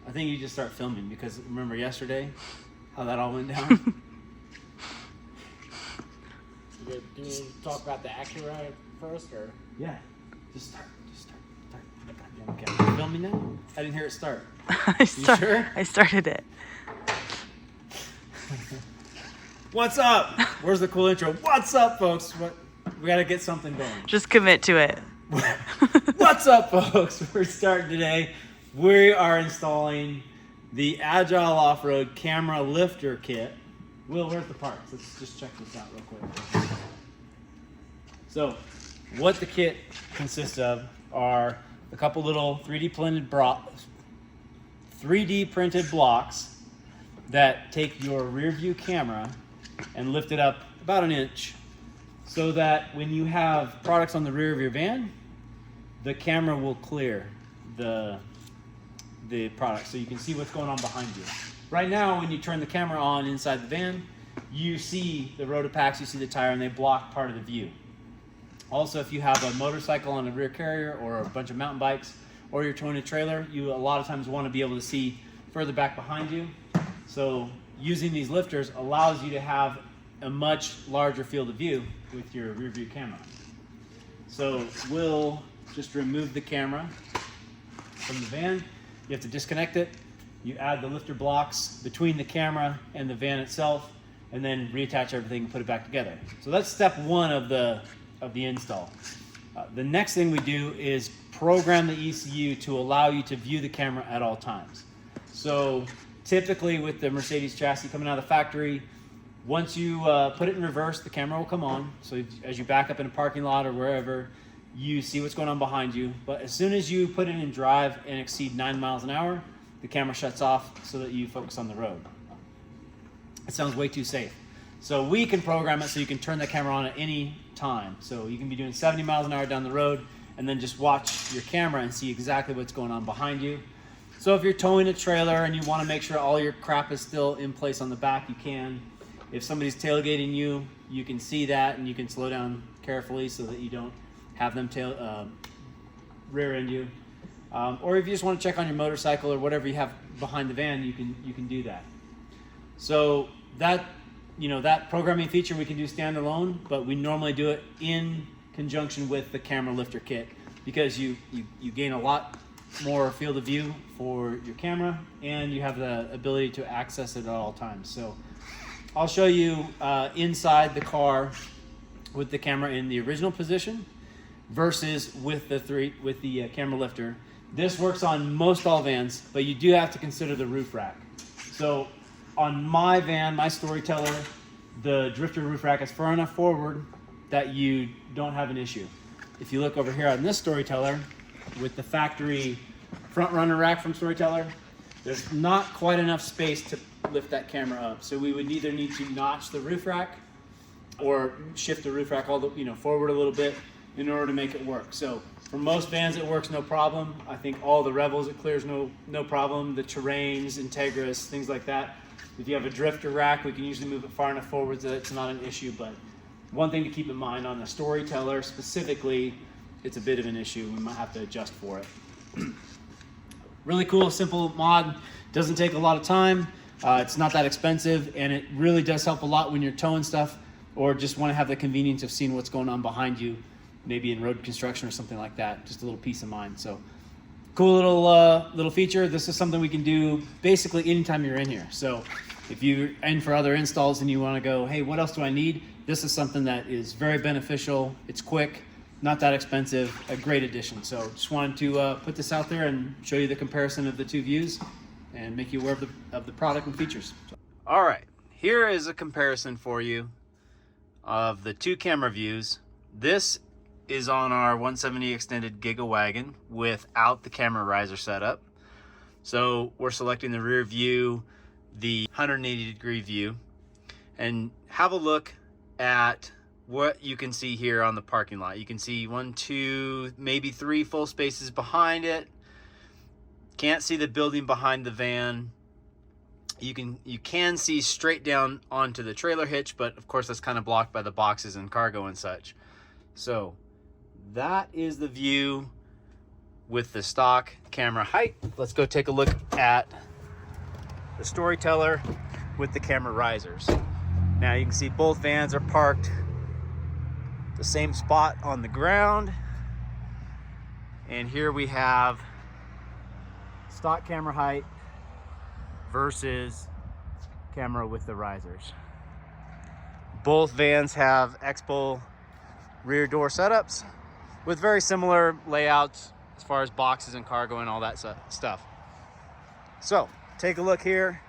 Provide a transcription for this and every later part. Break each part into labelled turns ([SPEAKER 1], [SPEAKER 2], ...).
[SPEAKER 1] I think you just start filming because remember yesterday how that all went down?
[SPEAKER 2] Do you need to talk about the Acura first, or?
[SPEAKER 1] Yeah. Just start. Okay. You filming now? I didn't hear it start. You sure?
[SPEAKER 3] I started it.
[SPEAKER 1] What's up? Where's the cool intro? What's up, folks? We got to get something going.
[SPEAKER 3] Just commit to it.
[SPEAKER 1] What's up, folks? We're starting today. We are installing the Agile Off-Road Camera Lifter Kit. Will, where's the parts? Let's just check this out real quick. So, what the kit consists of are a couple little 3D printed blocks that take your rear view camera and lift it up about an inch so that when you have products on the rear of your van, the camera will clear the product so you can see what's going on behind you. Right now, when you turn the camera on inside the van, you see the Rotopacks, you see the tire, and they block part of the view. Also, if you have a motorcycle on a rear carrier or a bunch of mountain bikes, or you're towing a trailer, you a lot of times want to be able to see further back behind you. So using these lifters allows you to have a much larger field of view with your rear view camera. So we'll just remove the camera from the van. You have to disconnect it. You add the lifter blocks between the camera and the van itself, and then reattach everything and put it back together. So that's step one of the install. The next thing we do is program the ECU to allow you to view the camera at all times. So typically with the Mercedes chassis coming out of the factory, once you put it in reverse, the camera will come on. So as you back up in a parking lot or wherever, you see what's going on behind you. But as soon as you put it in drive and exceed 9 miles an hour, the camera shuts off so that you focus on the road. It sounds way too safe. So we can program it so you can turn the camera on at any time. So you can be doing 70 miles an hour down the road and then just watch your camera and see exactly what's going on behind you. So if you're towing a trailer and you want to make sure all your crap is still in place on the back, you can. If somebody's tailgating you, you can see that and you can slow down carefully so that you don't have them rear end you. Or if you just want to check on your motorcycle or whatever you have behind the van, you can do that. So that programming feature we can do standalone, but we normally do it in conjunction with the camera lifter kit because you gain a lot more field of view for your camera and you have the ability to access it at all times. So I'll show you inside the car with the camera in the original position versus with the camera lifter. This works on most all vans, but you do have to consider the roof rack. So on my van, my Storyteller, the Drifter roof rack is far enough forward that you don't have an issue. If you look over here on this Storyteller with the factory front runner rack from Storyteller, there's not quite enough space to lift that camera up. So we would either need to notch the roof rack or shift the roof rack all the forward a little bit in order to make it work. So for most vans it works no problem. I think all the Rebels it clears no problem. The Terrains, Integras, things like that. If you have a drifter rack, we can usually move it far enough forward that it's not an issue. But one thing to keep in mind on the Storyteller specifically, it's a bit of an issue. We might have to adjust for it. Really cool, simple mod. Doesn't take a lot of time. It's not that expensive, and it really does help a lot when you're towing stuff or just want to have the convenience of seeing what's going on behind you, maybe in road construction or something like that. Just a little peace of mind. So cool little feature. This is something we can do basically anytime you're in here. So if you're in for other installs and you want to go, hey, what else do I need? This is something that is very beneficial. It's quick, not that expensive, a great addition. So just wanted to put this out there and show you the comparison of the two views and make you aware of the product and features. All right, here is a comparison for you of the two camera views. This is on our 170 extended Giga Wagon without the camera riser setup. So we're selecting the rear view, the 180 degree view, and have a look at what you can see here on the parking lot. You can see 1, 2, maybe 3 full spaces behind it. Can't see the building behind the van. You can see straight down onto the trailer hitch, but of course that's kind of blocked by the boxes and cargo and such. So that is the view with the stock camera height. Let's go take a look at the Storyteller with the camera risers. Now you can see both vans are parked the same spot on the ground. And here we have stock camera height versus camera with the risers. Both vans have Expo rear door setups with very similar layouts as far as boxes and cargo and all that stuff. So take a look here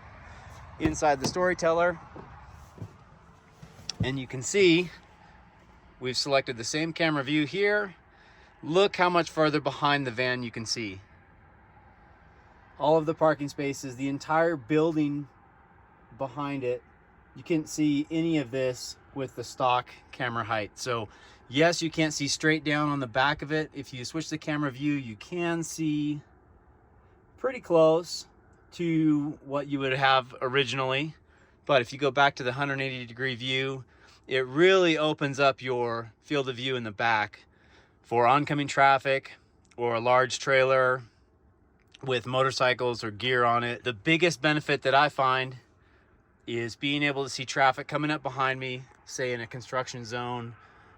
[SPEAKER 1] inside the Storyteller, and you can see we've selected the same camera view here. Look how much further behind the van you can see. All of the parking spaces, the entire building behind it. You can't see any of this with the stock camera height. So yes, you can't see straight down on the back of it. If you switch the camera view, you can see pretty close to what you would have originally. But if you go back to the 180-degree view, it really opens up your field of view in the back for oncoming traffic or a large trailer with motorcycles or gear on it. The biggest benefit that I find is being able to see traffic coming up behind me, say in a construction zone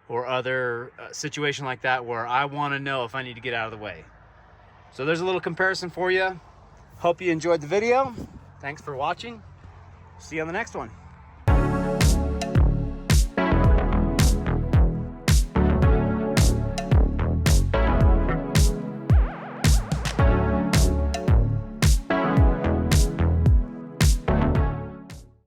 [SPEAKER 1] or other situation like that where I want to know if I need to get out of the way. So there's a little comparison for you. Hope you enjoyed the video. Thanks for watching. See you on the next one.